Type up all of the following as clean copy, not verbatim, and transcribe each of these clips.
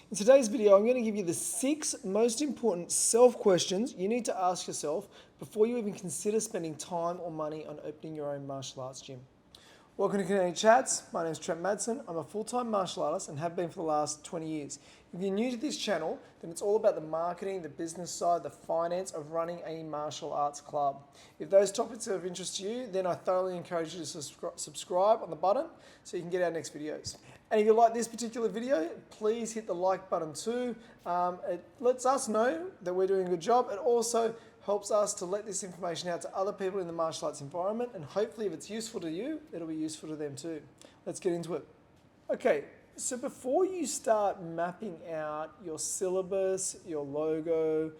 In today's video, I'm going to give you the 6 most important self-questions you need to ask yourself before you even consider spending time or money on opening your own martial arts gym. Welcome to Kinetic Chats. My name is TMadsen. I'm a full-time martial artist and have been for the last 20 years. If you're new to this channel, then it's all about the marketing, the business side, the finance of running a martial arts club. If those topics are of interest to you, then I thoroughly encourage you to subscribe on the button so you can get our next videos. And if you like this particular video, please hit the like button too. It lets us know that we're doing a good job. It also helps us to let this information out to other people in the martial arts environment, and hopefully if it's useful to you, it'll be useful to them too. Let's get into it. Okay, so before you start mapping out your syllabus, your logo,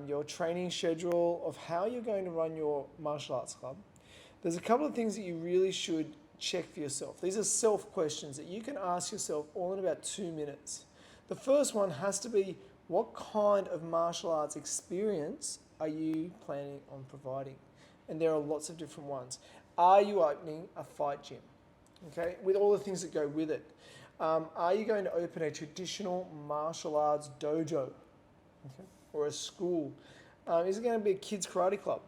your training schedule of how you're going to run your martial arts club, there's a couple of things that you really should check for yourself. These are self-questions that you can ask yourself all in about 2 minutes. The first one has to be, what kind of martial arts experience are you planning on providing? And there are lots of different ones. Are you opening a fight gym? Okay, with all the things that go with it. Are you going to open a traditional martial arts dojo? Okay, or a school? Is it going to be a kids karate club?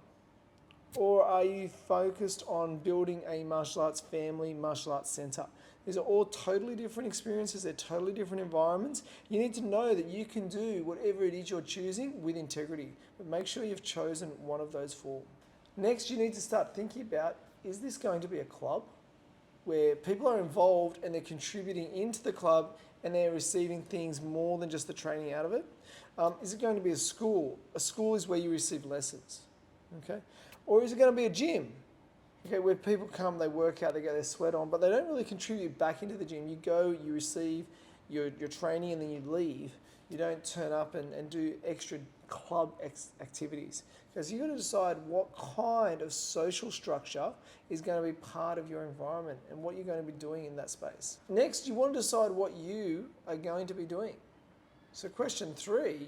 Or are you focused on building a martial arts family, martial arts center? These are all totally different experiences. They're totally different environments. You need to know that you can do whatever it is you're choosing with integrity, but make sure you've chosen one of those 4. Next, you need to start thinking about, is this going to be a club where people are involved and they're contributing into the club and they're receiving things more than just the training out of it? Is it going to be a school? A school is where you receive lessons, okay? Or is it going to be a gym? Okay, where people come, they work out, they get their sweat on, but they don't really contribute back into the gym. You go, you receive your training, and then you leave. You don't turn up and do extra club activities. Because you've got to decide what kind of social structure is going to be part of your environment and what you're going to be doing in that space. Next, you want to decide what you are going to be doing. So question 3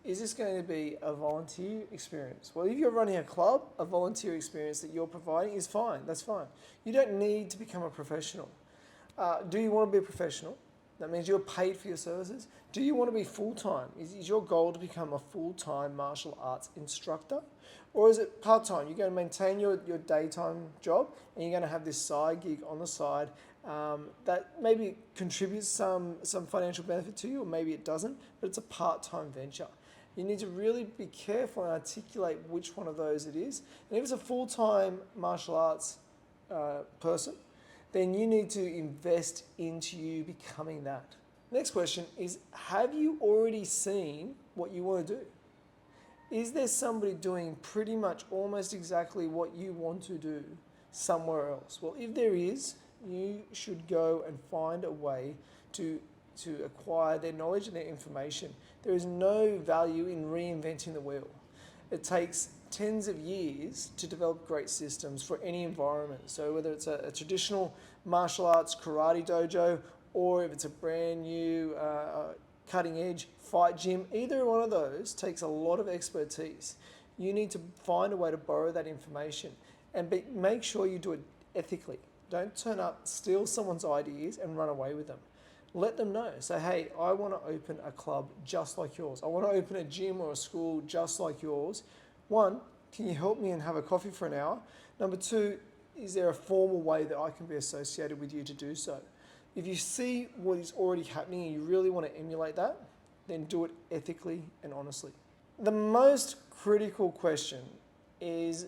is this going to be a volunteer experience? Well, if you're running a club, a volunteer experience that you're providing is fine. That's fine. You don't need to become a professional. Do you want to be a professional? That means you're paid for your services. Do you want to be full-time? Is your goal to become a full-time martial arts instructor? Or is it part-time? You're going to maintain your daytime job and you're going to have this side gig on the side that maybe contributes some financial benefit to you, or maybe it doesn't, but it's a part-time venture. You need to really be careful and articulate which one of those it is. And if it's a full-time martial arts person, then you need to invest into you becoming that. Next question is, have you already seen what you want to do? Is there somebody doing pretty much almost exactly what you want to do somewhere else? Well, if there is, you should go and find a way to acquire their knowledge and their information. There is no value in reinventing the wheel. It takes tens of years to develop great systems for any environment. So whether it's a traditional martial arts karate dojo, or if it's a brand new cutting edge fight gym, either one of those takes a lot of expertise. You need to find a way to borrow that information and make sure you do it ethically. Don't turn up, steal someone's ideas and run away with them. Let them know. Say, hey, I want to open a club just like yours. I want to open a gym or a school just like yours. 1, can you help me and have a coffee for an hour? Number 2, is there a formal way that I can be associated with you to do so? If you see what is already happening and you really want to emulate that, then do it ethically and honestly. The most critical question is,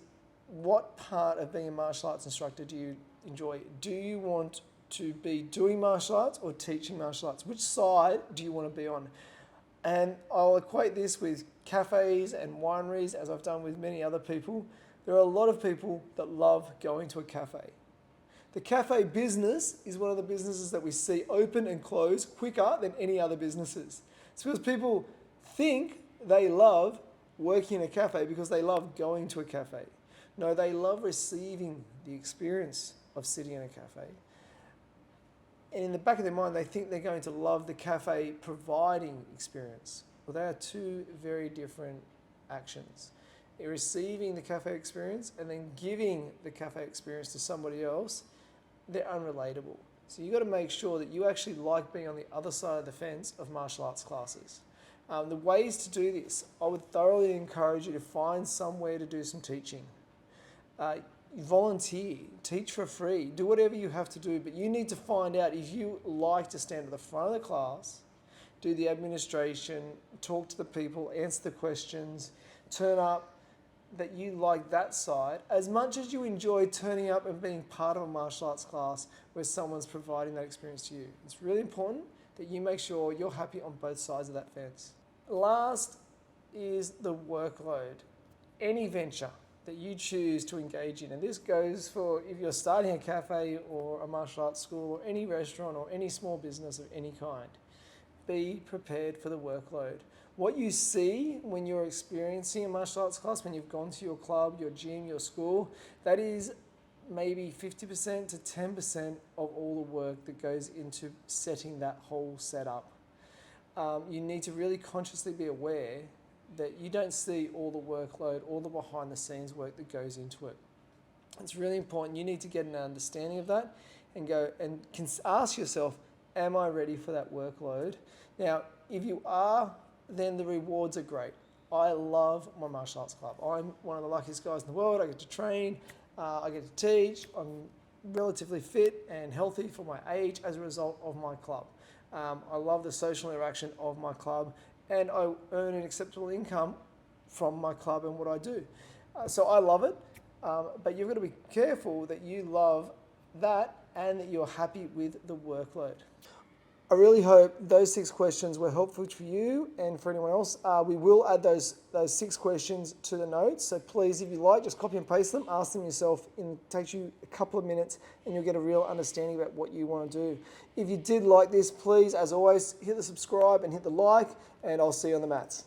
what part of being a martial arts instructor do you enjoy? Do you want to be doing martial arts or teaching martial arts? Which side do you want to be on? And I'll equate this with cafes and wineries, as I've done with many other people. There are a lot of people that love going to a cafe. The cafe business is one of the businesses that we see open and close quicker than any other businesses. It's because people think they love working in a cafe because they love going to a cafe. No, they love receiving the experience of sitting in a cafe. And in the back of their mind, they think they're going to love the cafe providing experience. Well, they are 2 very different actions. Receiving the cafe experience and then giving the cafe experience to somebody else, they're unrelatable. So you've got to make sure that you actually like being on the other side of the fence of martial arts classes. The ways to do this, I would thoroughly encourage you to find somewhere to do some teaching. Volunteer, teach for free, do whatever you have to do, but you need to find out if you like to stand at the front of the class, do the administration, talk to the people, answer the questions, turn up, that you like that side as much as you enjoy turning up and being part of a martial arts class where someone's providing that experience to you. It's really important that you make sure you're happy on both sides of that fence. Last is the workload. Any venture that you choose to engage in, and this goes for if you're starting a cafe or a martial arts school or any restaurant or any small business of any kind, be prepared for the workload. What you see when you're experiencing a martial arts class, when you've gone to your club, your gym, your school, that is maybe 50% to 10% of all the work that goes into setting that whole setup. You need to really consciously be aware that you don't see all the workload, all the behind the scenes work that goes into it. It's really important. You need to get an understanding of that and go and ask yourself, am I ready for that workload? Now, if you are, then the rewards are great. I love my martial arts club. I'm one of the luckiest guys in the world. I get to train, I get to teach. I'm relatively fit and healthy for my age as a result of my club. I love the social interaction of my club, and I earn an acceptable income from my club and what I do. So I love it, but you've got to be careful that you love that and that you're happy with the workload. I really hope those 6 questions were helpful for you and for anyone else. We will add those 6 questions to the notes. So please, if you like, just copy and paste them, ask them yourself. It takes you a couple of minutes and you'll get a real understanding about what you want to do. If you did like this, please, as always, hit the subscribe and hit the like, and I'll see you on the mats.